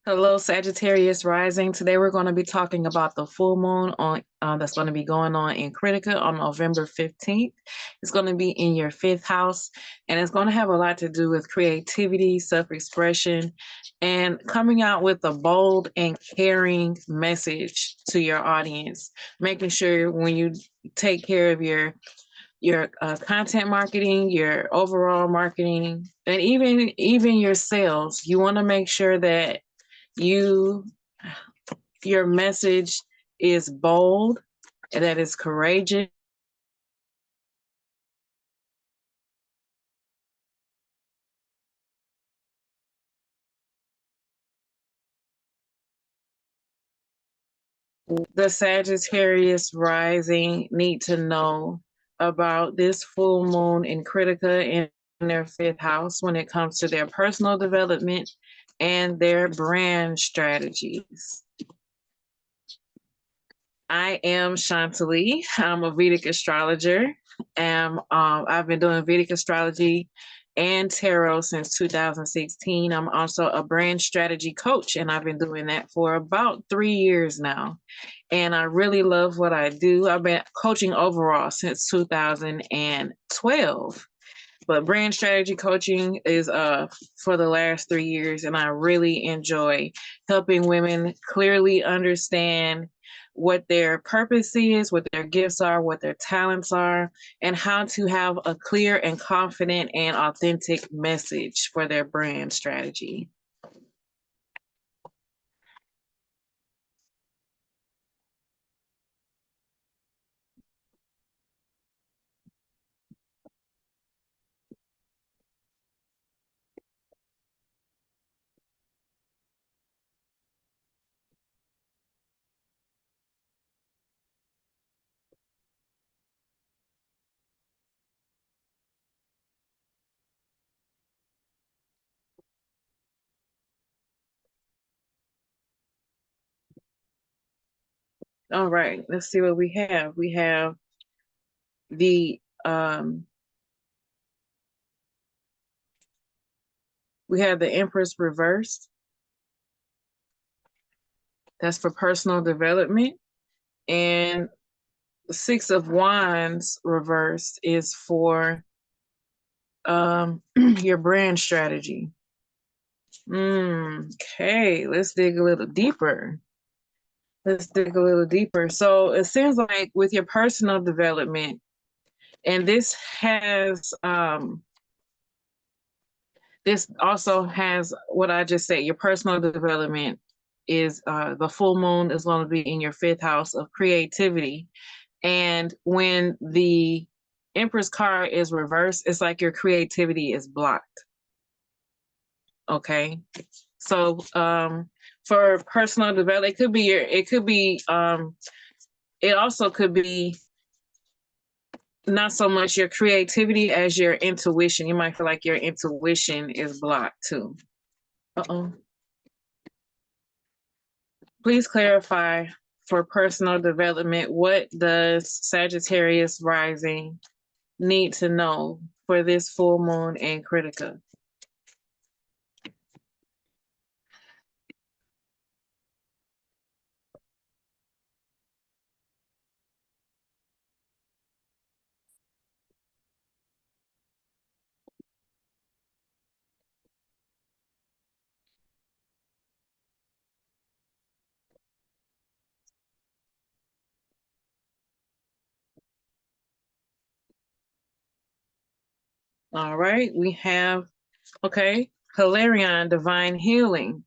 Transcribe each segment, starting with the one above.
Hello, Sagittarius Rising. Today we're going to be talking about the full moon on that's going to be going on in Krittika on November 15th. It's going to be in your fifth house, and it's going to have a lot to do with creativity, self-expression, and coming out with a bold and caring message to your audience, making sure when you take care of your content marketing, your overall marketing, and even your sales, you want to make sure that your message is bold and that is courageous. The Sagittarius rising need to know about this full moon in Krittika in their fifth house when it comes to their personal development and their brand strategies. I am Shantali. I'm a Vedic astrologer, and I've been doing Vedic astrology and tarot since 2016. I'm also a brand strategy coach, and I've been doing that for about 3 years now. And I really love what I do. I've been coaching overall since 2012. But brand strategy coaching is for the last 3 years, and I really enjoy helping women clearly understand what their purpose is, what their gifts are, what their talents are, and how to have a clear and confident and authentic message for their brand strategy. All right, let's see what we have. We have the Empress reversed. That's for personal development. And the Six of Wands reversed is for your brand strategy. Okay, let's dig a little deeper. So it seems like with your personal development, and this also has what I just said, your personal development is the full moon is going to be in your fifth house of creativity. And when the Empress card is reversed, it's like your creativity is blocked. Okay. So for personal development, it also could be not so much your creativity as your intuition. You might feel like your intuition is blocked too. Please clarify for personal development, what does Sagittarius rising need to know for this full moon in Krittika? All right, we have, okay, Hilarion, divine healing.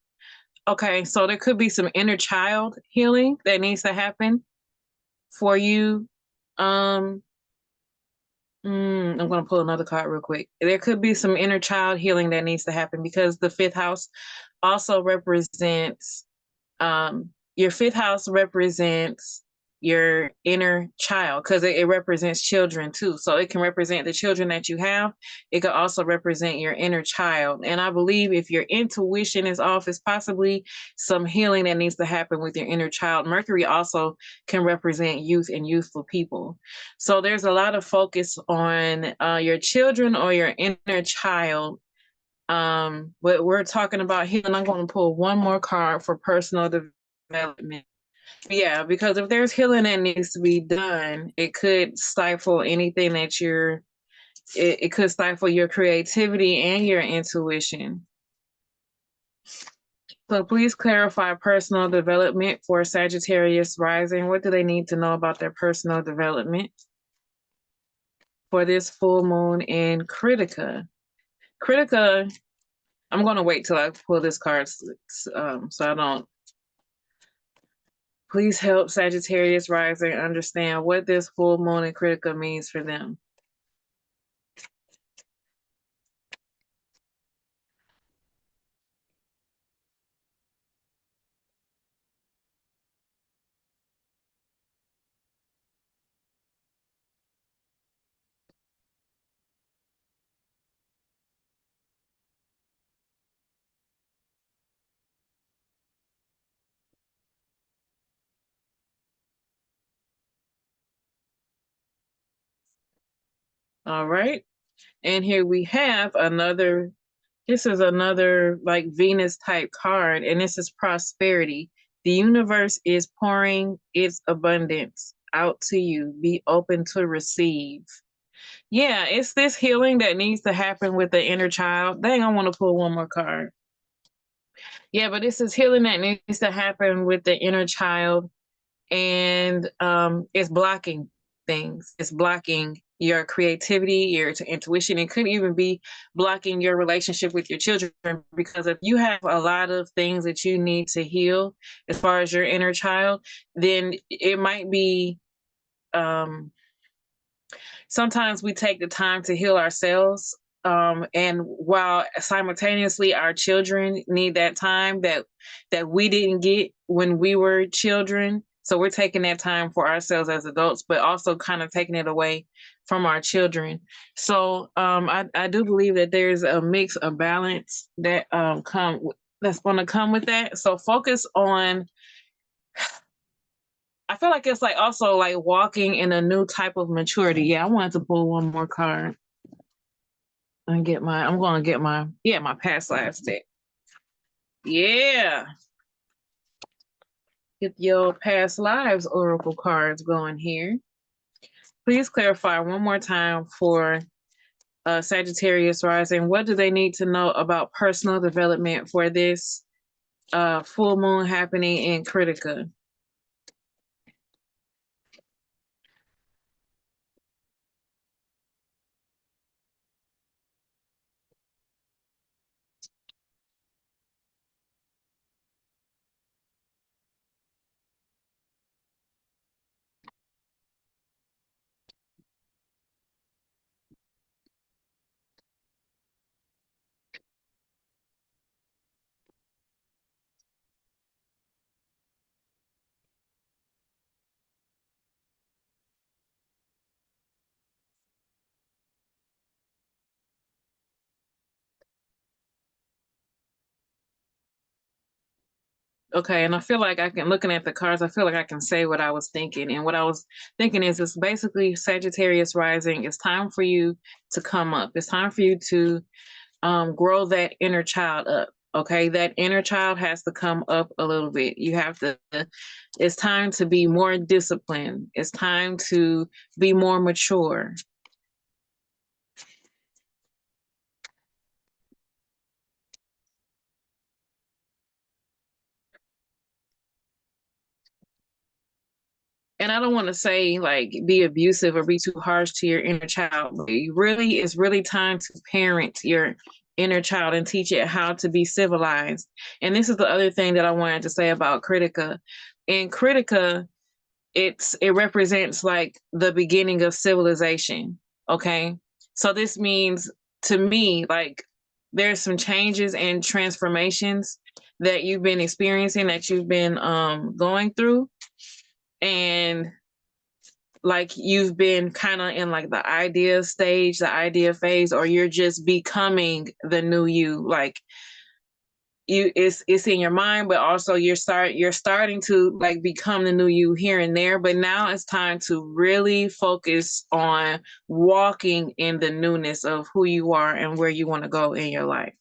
Okay, so there could be some inner child healing that needs to happen for you. I'm going to pull another card real quick. There could be some inner child healing that needs to happen because the fifth house also represents, your fifth house represents your inner child because it represents children too. So it can represent the children that you have. It could also represent your inner child. And I believe if your intuition is off, it's possibly some healing that needs to happen with your inner child. Mercury also can represent youth and youthful people. So there's a lot of focus on your children or your inner child But we're talking about healing. I'm going to pull one more card for personal development. Yeah, because if there's healing that needs to be done, it could stifle anything that it could stifle your creativity and your intuition. So please clarify personal development for Sagittarius rising. What do they need to know about their personal development for this full moon in Krittika? Krittika, I'm going to wait till I pull this card so I don't. Please help Sagittarius rising understand what this full moon in Krittika means for them. All right. And here we have another, this is another like Venus type card, and this is prosperity. The universe is pouring its abundance out to you. Be open to receive. Yeah, it's this healing that needs to happen with the inner child. Dang, I want to pull one more card. Yeah, but this is healing that needs to happen with the inner child, and it's blocking things. It's blocking your creativity, your intuition. It could even be blocking your relationship with your children, because if you have a lot of things that you need to heal as far as your inner child, then it might be sometimes we take the time to heal ourselves, and while simultaneously our children need that time that we didn't get when we were children. So we're taking that time for ourselves as adults, but also kind of taking it away from our children. So I do believe that there's a mix, a balance that that's going to come with that. So focus on, I feel like it's like also like walking in a new type of maturity. Yeah, I wanted to pull one more card and I'm going to get my past lives deck. Yeah. Get your past lives oracle cards going here. Please clarify one more time for Sagittarius rising. What do they need to know about personal development for this full moon happening in Krittika? Okay, and I feel like looking at the cards, I feel like I can say what I was thinking. And what I was thinking is it's basically Sagittarius rising. It's time for you to come up. It's time for you to grow that inner child up. Okay, that inner child has to come up a little bit. You have to, it's time to be more disciplined. It's time to be more mature. And I don't want to say like be abusive or be too harsh to your inner child, but it's really time to parent your inner child and teach it how to be civilized. And this is the other thing that I wanted to say about Krittika. In Krittika, it represents like the beginning of civilization. Okay. So this means to me, like there's some changes and transformations that you've been experiencing, that you've been going through, and like you've been kind of in like the idea stage, the idea phase, or you're just becoming the new you. Like it's in your mind, but also you're starting to like become the new you here and there. But now it's time to really focus on walking in the newness of who you are and where you want to go in your life.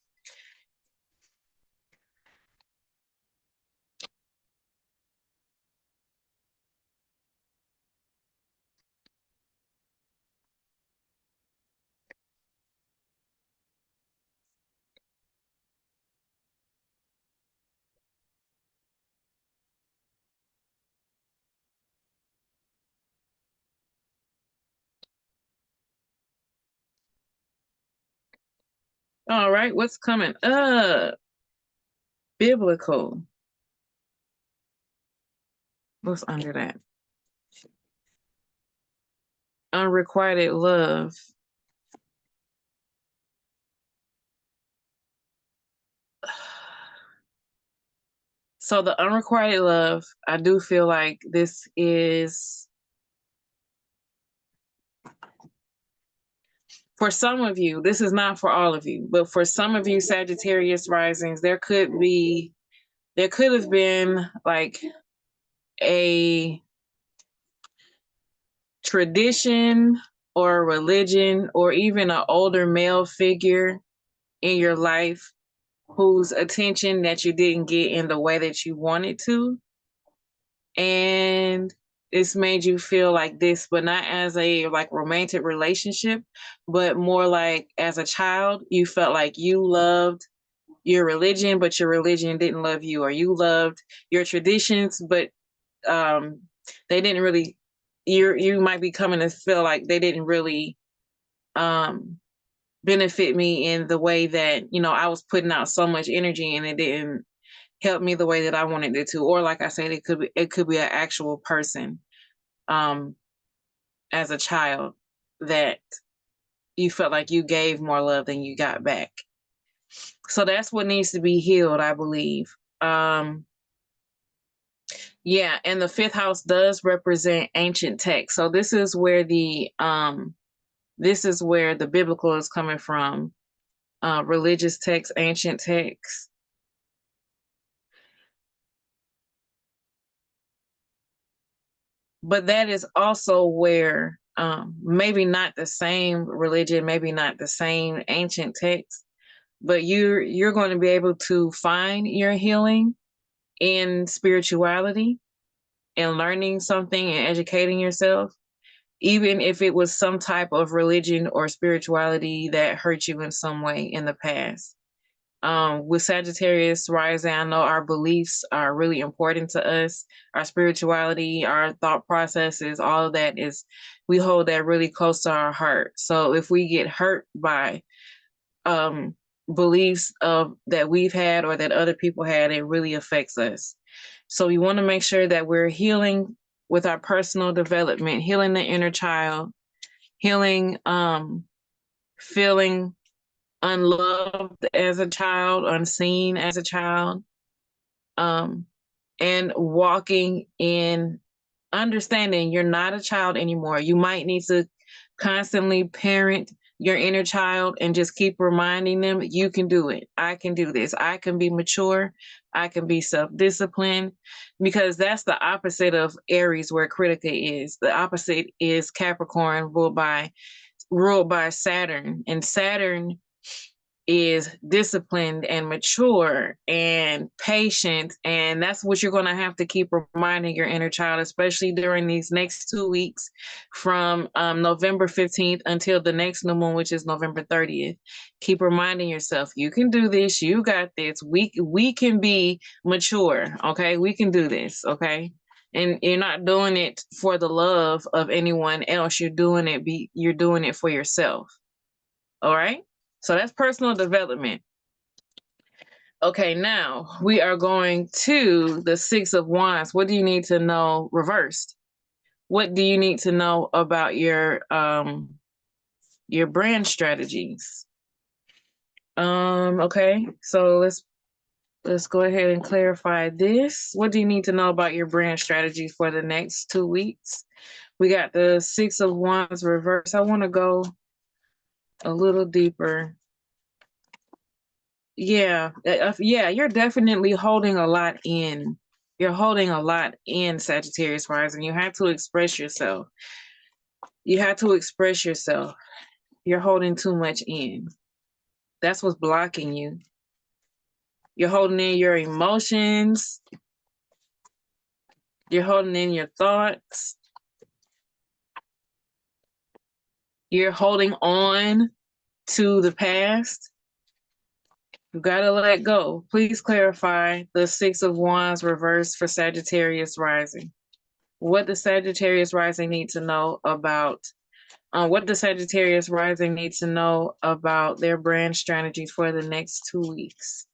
All right, what's coming up? Biblical. What's under that? Unrequited love. So the unrequited love, I do feel like this is, for some of you, this is not for all of you, but for some of you Sagittarius risings, there could have been like a tradition or a religion or even an older male figure in your life whose attention that you didn't get in the way that you wanted to. And it's made you feel like this, but not as a like romantic relationship, but more like as a child, you felt like you loved your religion, but your religion didn't love you, or you loved your traditions, but they didn't really, you might be coming to feel like they didn't really benefit me in the way that, you know, I was putting out so much energy and it didn't help me the way that I wanted it to. Or like I said, it could be an actual person as a child that you felt like you gave more love than you got back. So that's what needs to be healed, I believe. Yeah, and the fifth house does represent ancient text. So this is where the biblical is coming from. Religious texts, ancient texts. But that is also where maybe not the same religion, maybe not the same ancient text, but you're going to be able to find your healing in spirituality and learning something and educating yourself, even if it was some type of religion or spirituality that hurt you in some way in the past. With Sagittarius rising, I know our beliefs are really important to us. Our spirituality, our thought processes, all of that is, we hold that really close to our heart. So if we get hurt by beliefs that we've had or that other people had, it really affects us. So we want to make sure that we're healing with our personal development, healing the inner child, healing, feeling unloved as a child, unseen as a child, and walking in understanding you're not a child anymore. You might need to constantly parent your inner child and just keep reminding them, you can do it. I can do this. I can be mature. I can be self-disciplined, because that's the opposite of Aries, where Krittika is. The opposite is Capricorn, ruled by Saturn. And Saturn is disciplined and mature and patient. And that's what you're going to have to keep reminding your inner child, especially during these next 2 weeks from November 15th until the next new moon, which is November 30th. Keep reminding yourself, you can do this. You got this. We can be mature. Okay. We can do this. Okay. And you're not doing it for the love of anyone else. You're doing it for yourself. All right. So that's personal development. Okay, now we are going to the Six of Wands. What do you need to know reversed? What do you need to know about your brand strategies? Okay, so let's go ahead and clarify this. What do you need to know about your brand strategy for the next 2 weeks? We got the Six of Wands reverse. I want to go a little deeper. Yeah, you're definitely holding a lot in. You're holding a lot in, Sagittarius rising. You have to express yourself. You have to express yourself. You're holding too much in. That's what's blocking you. You're holding in your emotions. You're holding in your thoughts. You're holding on to the past. You gotta let go. Please clarify the Six of Wands reverse for Sagittarius rising. What does Sagittarius rising need to know about What does Sagittarius Rising need to know about their brand strategies for the next 2 weeks?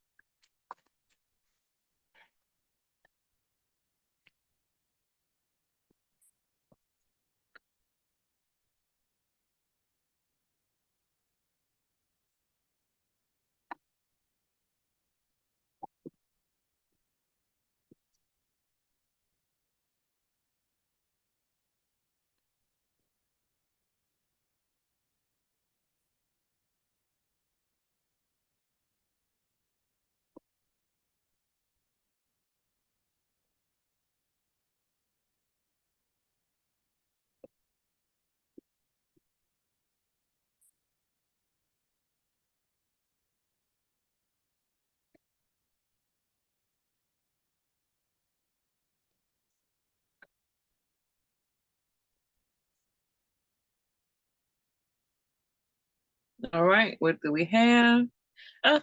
All right, what do we have?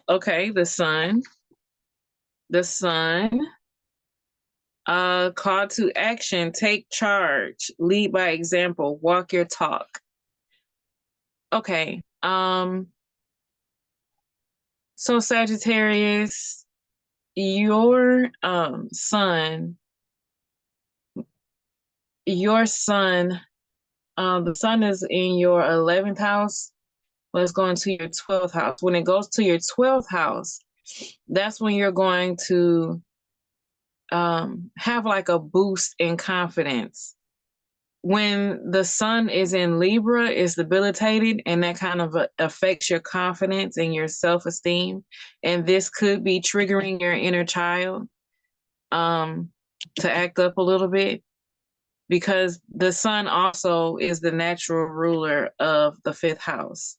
Okay, the sun. The sun. Call to action, take charge, lead by example, walk your talk. Okay. So Sagittarius, your sun, your sun, the sun is in your 11th house. Let's go into your 12th house. When it goes to your 12th house, that's when you're going to have like a boost in confidence. When the sun is in Libra, it's debilitated, and that kind of affects your confidence and your self-esteem. And this could be triggering your inner child to act up a little bit, because the sun also is the natural ruler of the 5th house.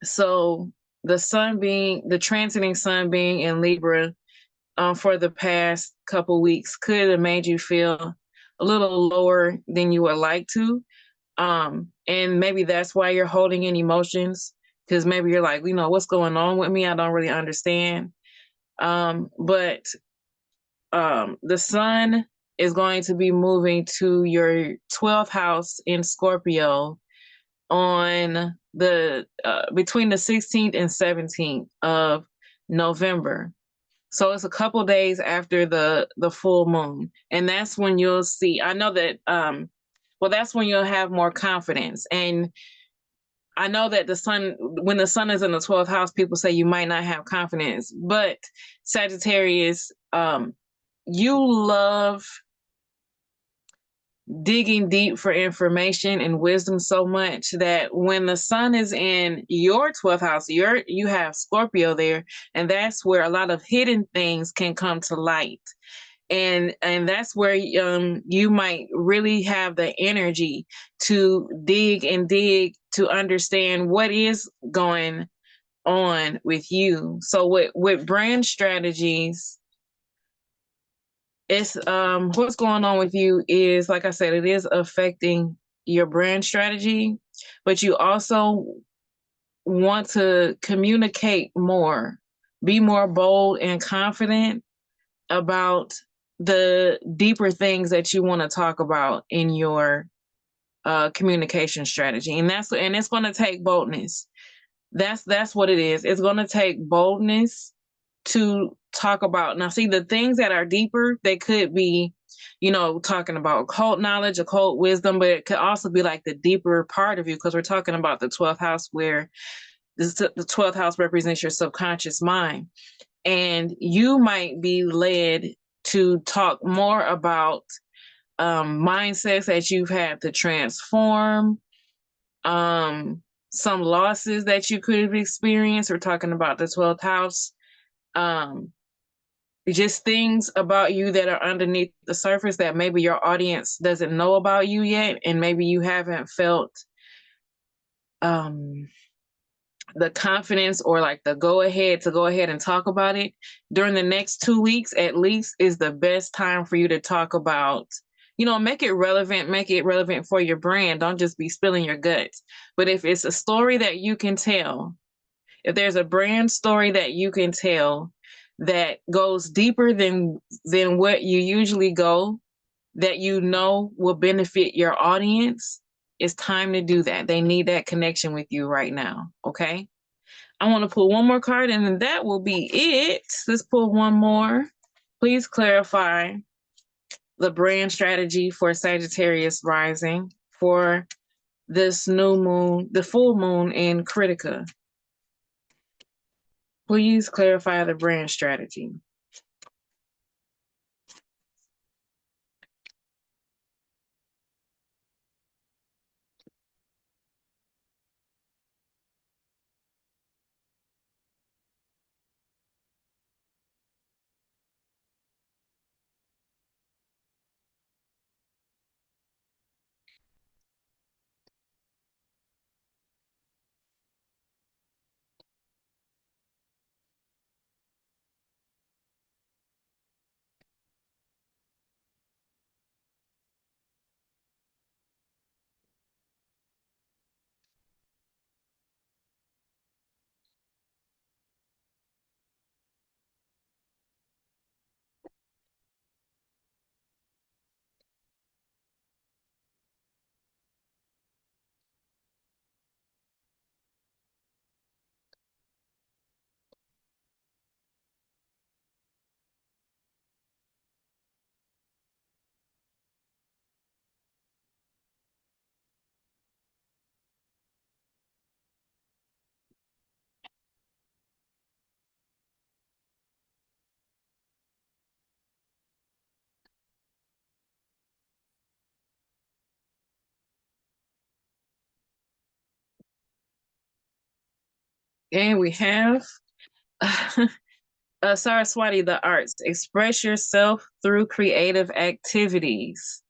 So the sun being, the transiting sun being in Libra for the past couple weeks could have made you feel a little lower than you would like to. And maybe that's why you're holding in emotions, because maybe you're like, what's going on with me? I don't really understand. But the sun is going to be moving to your 12th house in Scorpio on the between the 16th and 17th of November. So it's a couple days after the full moon, and that's when you'll see. I know that that's when you'll have more confidence. And I know that when the sun is in the 12th house, people say you might not have confidence, but Sagittarius, you love digging deep for information and wisdom so much that when the sun is in your 12th house, you have Scorpio there, and that's where a lot of hidden things can come to light. And that's where you might really have the energy to dig to understand what is going on with you. So with brand strategies, it's what's going on with you is, like I said, it is affecting your brand strategy, but you also want to communicate more, be more bold and confident about the deeper things that you want to talk about in your communication strategy. And it's going to take boldness. That's what it is. It's going to take boldness to talk about. Now, see, the things that are deeper, they could be, talking about occult knowledge, occult wisdom, but it could also be like the deeper part of you, because we're talking about the 12th house, where the 12th house represents your subconscious mind. And you might be led to talk more about mindsets that you've had to transform, some losses that you could have experienced. We're talking about the 12th house. Just things about you that are underneath the surface that maybe your audience doesn't know about you yet, and maybe you haven't felt the confidence or like the go ahead and talk about it. During the next 2 weeks at least is the best time for you to talk about, make it relevant for your brand. Don't just be spilling your guts. But if it's a story that you can tell, if there's a brand story that you can tell that goes deeper than what you usually go, that will benefit your audience, It's time to do that. They need that connection with you right now, okay? I want to pull one more card, and then that will be it. Let's pull one more. Please clarify the brand strategy for Sagittarius rising for this new moon, the full moon in Krittika. Please clarify the brand strategy. And we have Saraswati, the arts. Express yourself through creative activities.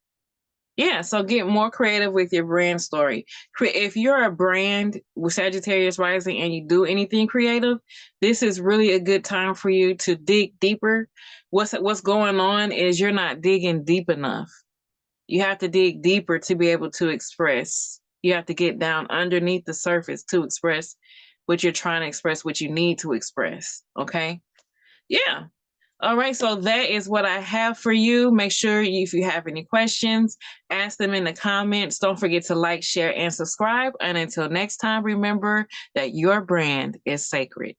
Yeah, so get more creative with your brand story. If you're a brand with Sagittarius rising and you do anything creative, this is really a good time for you to dig deeper. What's going on is you're not digging deep enough. You have to dig deeper to be able to express. You have to get down underneath the surface to express what you're trying to express, what you need to express. Okay? Yeah. All right, so that is what I have for you. Make sure if you have any questions, ask them in the comments. Don't forget to like, share, and subscribe. And until next time, remember that your brand is sacred.